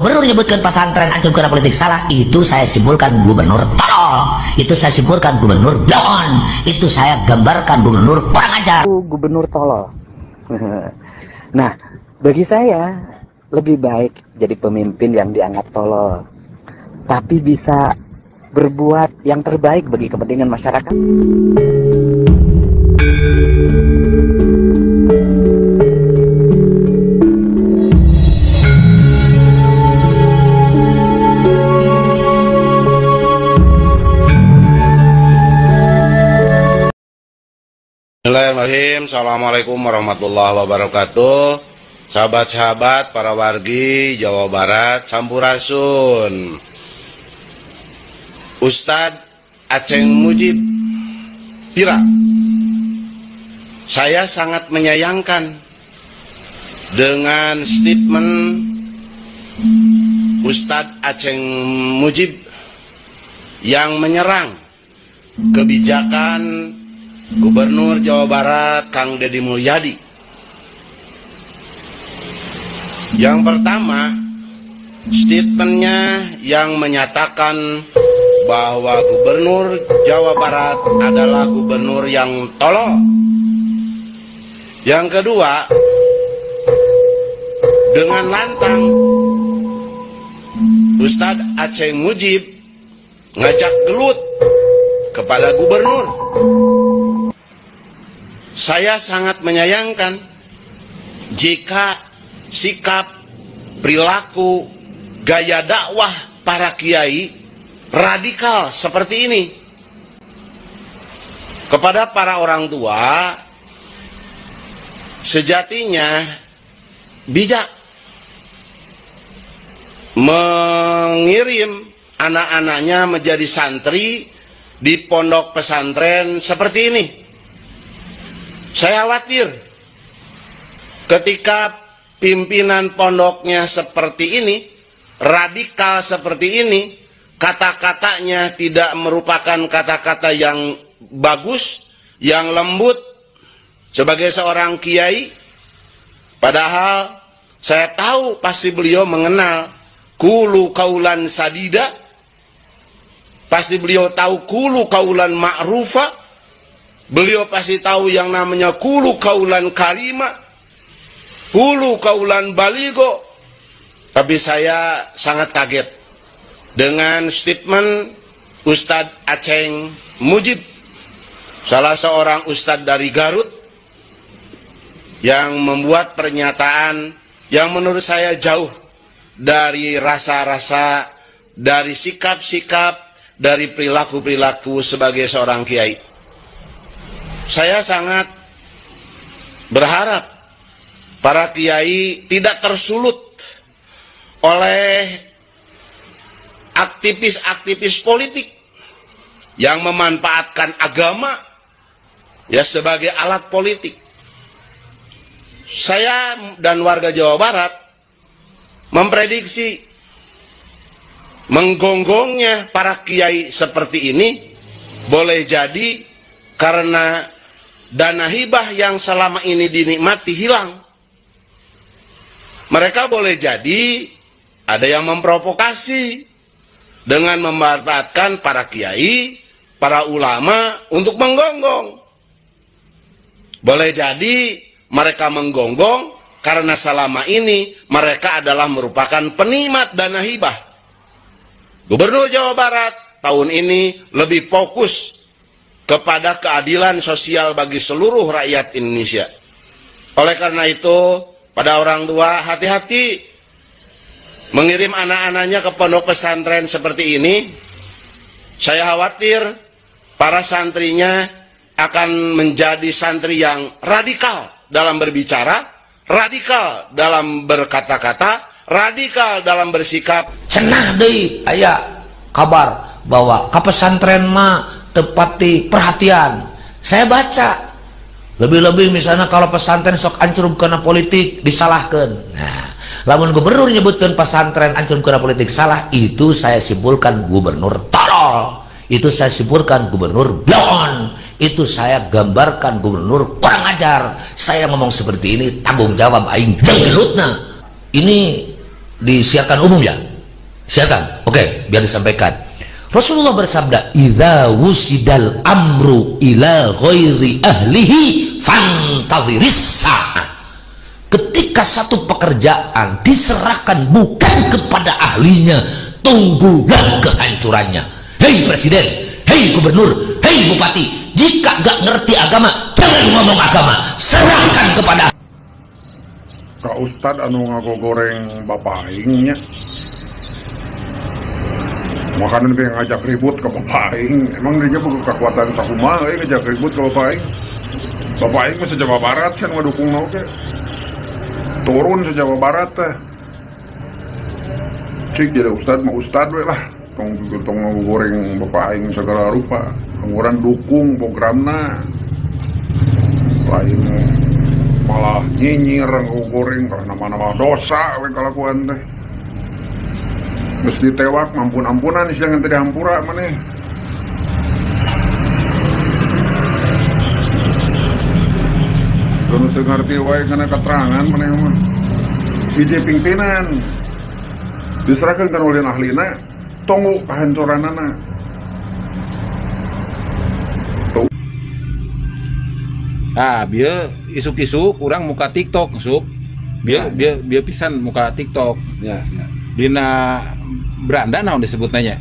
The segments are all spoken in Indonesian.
Gubernur menyebutkan pesantren ancur karena politik salah, itu saya simpulkan gubernur tolol, itu saya simpulkan gubernur blon, itu saya gambarkan gubernur kurang ajar. Gubernur tolol. Nah, bagi saya lebih baik jadi pemimpin yang dianggap tolol, tapi bisa berbuat yang terbaik bagi kepentingan masyarakat. Bismillahirrahmanirrahim. Assalamualaikum warahmatullahi wabarakatuh. Sahabat-sahabat para wargi Jawa Barat Sampurasun, Ustadz Aceng Mujib Pira, saya sangat menyayangkan dengan statement Ustadz Aceng Mujib yang menyerang kebijakan Gubernur Jawa Barat Kang Deddy Mulyadi. Yang pertama, statementnya yang menyatakan bahwa Gubernur Jawa Barat adalah gubernur yang tolol. Yang kedua, dengan lantang Ustadz Aceng Mujib ngajak gelut kepada gubernur. Saya sangat menyayangkan jika sikap, perilaku, gaya dakwah para kiai radikal seperti ini. Kepada para orang tua, sejatinya bijak mengirim anak-anaknya menjadi santri di pondok pesantren seperti ini. Saya khawatir ketika pimpinan pondoknya seperti ini, radikal seperti ini, kata-katanya tidak merupakan kata-kata yang bagus, yang lembut sebagai seorang kiai. Padahal saya tahu pasti beliau mengenal kulu kaulan sadida, pasti beliau tahu kulu kaulan ma'rufa. Beliau pasti tahu yang namanya kulu kaulan karima, kulu kaulan baligo. Tapi saya sangat kaget dengan statement Ustadz Aceng Mujib, salah seorang ustadz dari Garut, yang membuat pernyataan yang menurut saya jauh dari rasa-rasa, dari sikap-sikap, dari perilaku-perilaku sebagai seorang kiai. Saya sangat berharap para kiai tidak tersulut oleh aktivis-aktivis politik yang memanfaatkan agama ya sebagai alat politik. Saya dan warga Jawa Barat memprediksi menggonggongnya para kiai seperti ini boleh jadi karena dana hibah yang selama ini dinikmati hilang. Mereka boleh jadi ada yang memprovokasi dengan memanfaatkan para kiai, para ulama untuk menggonggong. Boleh jadi mereka menggonggong karena selama ini mereka adalah merupakan penikmat dana hibah. Gubernur Jawa Barat tahun ini lebih fokus kepada keadilan sosial bagi seluruh rakyat Indonesia. Oleh karena itu, pada orang tua hati-hati mengirim anak-anaknya ke pondok pesantren seperti ini. Saya khawatir para santrinya akan menjadi santri yang radikal dalam berbicara, radikal dalam berkata-kata, radikal dalam bersikap. Cenah deui aya kabar bahwa ke pesantren mah tepati perhatian. Saya baca lebih-lebih misalnya kalau pesantren sok ancur karena politik disalahkan. Nah, lamun gubernur nyebutkan pesantren ancur karena politik salah, itu saya simpulkan gubernur tolol, itu saya simpulkan gubernur blon, itu saya gambarkan gubernur kurang ajar. Saya ngomong seperti ini tanggung jawab aing jeung gerutna. Ini disiarkan umum ya? Siarkan. Oke, biar disampaikan. Rasulullah bersabda, "Idza wusidal amru ila ghairi ahlihi fantadhiris sa'ah." Ketika satu pekerjaan diserahkan bukan kepada ahlinya, tunggulah kehancurannya. Hei presiden, hei gubernur, hei bupati, jika gak ngerti agama, jangan ngomong agama, serahkan kepada. Kak Ustad anu ngagogoreng bapak aingnya, makanan kayak ngajak ribut ke bapak aing. Emang dia bukan kekuatan sakumaha ngajak ribut ke bapak aing. Bapak aing mah sejawa barat kan ngadukung oke. Turun sejawa barat teh. Cik jadi ustad mah ustad we lah. Tong ngagogoreng bapak aing segala rupa. Angguran dukung programna. Lain malah nyinyir ngagogoreng karena nama-nama dosa we kalakuan teh. Mesti tewak mampun-ampunan sih yang tadi hampura maneh. Kalau teu ngarti wae kana keterangan maneh mah. Hiji pimpinan diserahkeun ka ulin ahlina tunggu kehancuranana. Ah, bieu isuk-isuk kurang muka TikTok, sup. Bieu pisan muka TikTok. Ya. Dina beranda naon disebut nanya.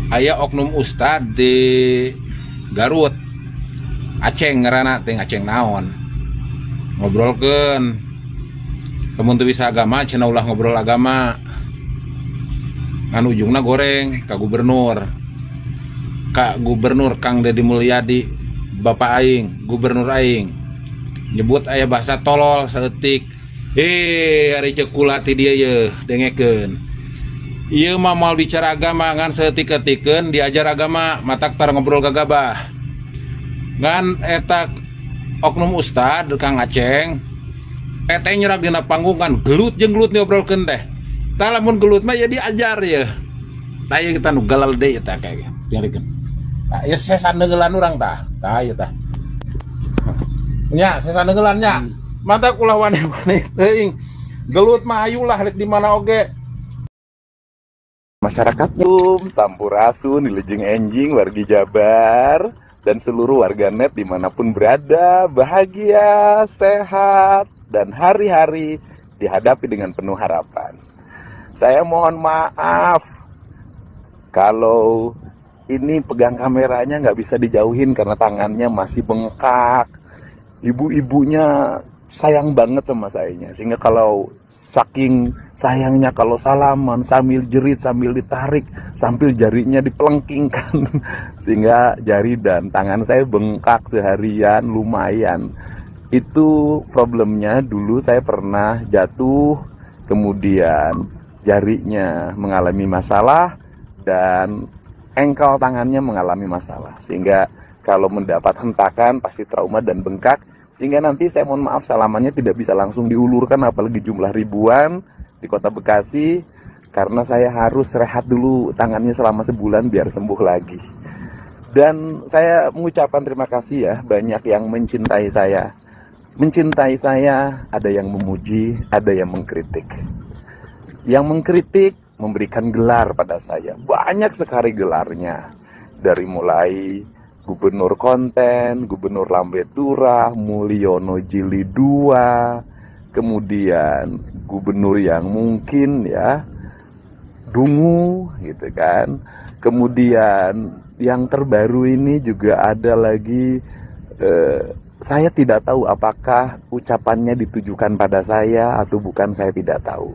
Aya oknum ustad di Garut. Aceng ngaranna teh Aceng naon. Ngobrolkeun. Kemun teu bisa agama cenah ulah ngobrol agama. Ngan ujungna goreng ka gubernur. Kang Deddy Mulyadi, Bapak aing, gubernur aing. Nyebut aya bahasa tolol saeutik. Ari cekula ti dieu ye dengekeun. Ieu mah moal bicara agama ngan saeutik-eutikeun diajar agama, matak tar ngobrol gagabah. Ngan eta oknum ustad Kang Aceng eta nyerag dina panggung kan gelut jeung gelut ngobrolkeun teh. Tah lamun gelut mah ya diajar ye. Tah ieu kita nu galal deui eta kayak biarikeun. Tah ieu sesan neugelan urang tah. Tah ieu tah. Nya sesan neugelan nya. Mata ulah waneh-waneh teuing. Gelut mah hayulah rek di mana oge. Masyarakatnya Sampurasun, Wilujeng Enjing, wargi Jabar, dan seluruh warganet dimanapun berada, bahagia, sehat, dan hari-hari dihadapi dengan penuh harapan. Saya mohon maaf kalau ini pegang kameranya nggak bisa dijauhin karena tangannya masih bengkak. Ibu-ibunya sayang banget sama sayanya, sehingga kalau saking sayangnya kalau salaman sambil jerit, sambil ditarik, sambil jarinya dipelengkingkan sehingga jari dan tangan saya bengkak seharian lumayan. Itu problemnya. Dulu saya pernah jatuh, kemudian jarinya mengalami masalah dan engkel tangannya mengalami masalah, sehingga kalau mendapat hentakan pasti trauma dan bengkak. Sehingga nanti saya mohon maaf salamannya tidak bisa langsung diulurkan, apalagi jumlah ribuan di kota Bekasi, karena saya harus rehat dulu tangannya selama sebulan biar sembuh lagi. Dan saya mengucapkan terima kasih ya, banyak yang mencintai saya. Mencintai saya, ada yang memuji, ada yang mengkritik. Yang mengkritik memberikan gelar pada saya, banyak sekali gelarnya. Dari mulai Gubernur Konten, Gubernur Lambetura, Mulyono Jilid 2, kemudian gubernur yang mungkin ya dungu gitu kan. Kemudian yang terbaru ini juga ada lagi, saya tidak tahu apakah ucapannya ditujukan pada saya atau bukan, saya tidak tahu.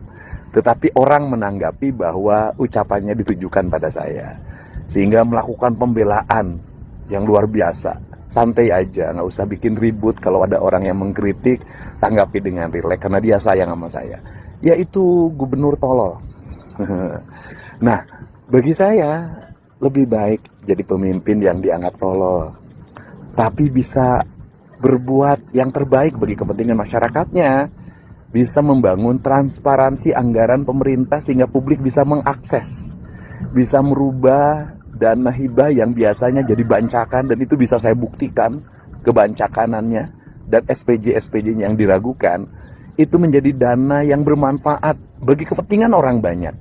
Tetapi orang menanggapi bahwa ucapannya ditujukan pada saya, sehingga melakukan pembelaan yang luar biasa. Santai aja, nggak usah bikin ribut. Kalau ada orang yang mengkritik, tanggapi dengan rileks karena dia sayang sama saya. Yaitu gubernur tolol. Nah, bagi saya lebih baik jadi pemimpin yang dianggap tolol, tapi bisa berbuat yang terbaik bagi kepentingan masyarakatnya, bisa membangun transparansi anggaran pemerintah sehingga publik bisa mengakses, bisa merubah dana hibah yang biasanya jadi bancakan, dan itu bisa saya buktikan kebancakanannya, dan SPJ-SPJ yang diragukan itu menjadi dana yang bermanfaat bagi kepentingan orang banyak.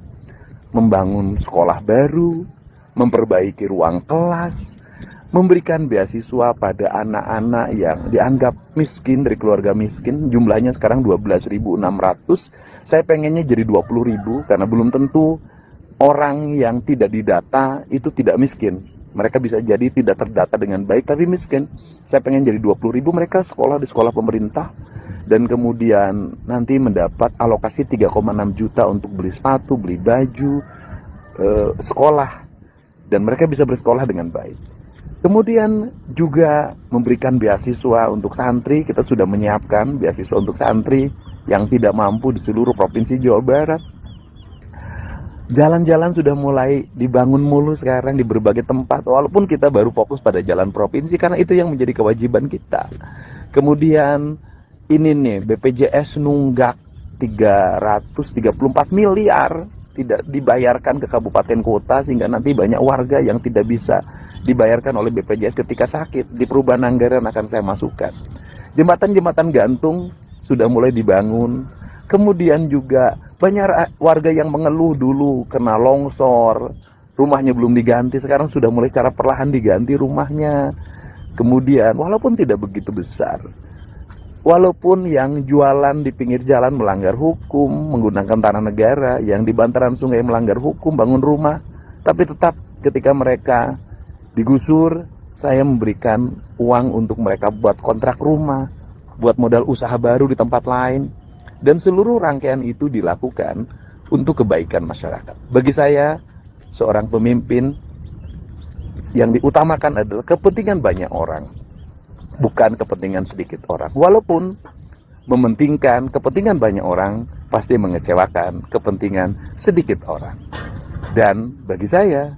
Membangun sekolah baru, memperbaiki ruang kelas, memberikan beasiswa pada anak-anak yang dianggap miskin dari keluarga miskin. Jumlahnya sekarang 12.600. Saya pengennya jadi 20.000 karena belum tentu orang yang tidak didata itu tidak miskin. Mereka bisa jadi tidak terdata dengan baik tapi miskin. Saya pengen jadi 20.000 mereka sekolah di sekolah pemerintah dan kemudian nanti mendapat alokasi 3,6 juta untuk beli sepatu, beli baju, sekolah, dan mereka bisa bersekolah dengan baik. Kemudian juga memberikan beasiswa untuk santri. Kita sudah menyiapkan beasiswa untuk santri yang tidak mampu di seluruh provinsi Jawa Barat. Jalan-jalan sudah mulai dibangun mulu sekarang di berbagai tempat, walaupun kita baru fokus pada jalan provinsi karena itu yang menjadi kewajiban kita. Kemudian ini nih, BPJS nunggak 334 miliar tidak dibayarkan ke kabupaten kota sehingga nanti banyak warga yang tidak bisa dibayarkan oleh BPJS ketika sakit. Di perubahan anggaran akan saya masukkan. Jembatan-jembatan gantung sudah mulai dibangun. Kemudian juga banyak warga yang mengeluh dulu kena longsor, rumahnya belum diganti, sekarang sudah mulai cara perlahan diganti rumahnya. Kemudian walaupun tidak begitu besar, walaupun yang jualan di pinggir jalan melanggar hukum, menggunakan tanah negara, yang di bantaran sungai melanggar hukum, bangun rumah, tapi tetap ketika mereka digusur, saya memberikan uang untuk mereka buat kontrak rumah, buat modal usaha baru di tempat lain. Dan seluruh rangkaian itu dilakukan untuk kebaikan masyarakat. Bagi saya, seorang pemimpin yang diutamakan adalah kepentingan banyak orang, bukan kepentingan sedikit orang. Walaupun mementingkan kepentingan banyak orang, pasti mengecewakan kepentingan sedikit orang. Dan bagi saya,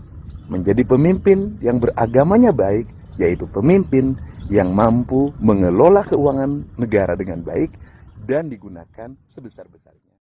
menjadi pemimpin yang beragamanya baik, yaitu pemimpin yang mampu mengelola keuangan negara dengan baik dan digunakan sebesar-besarnya.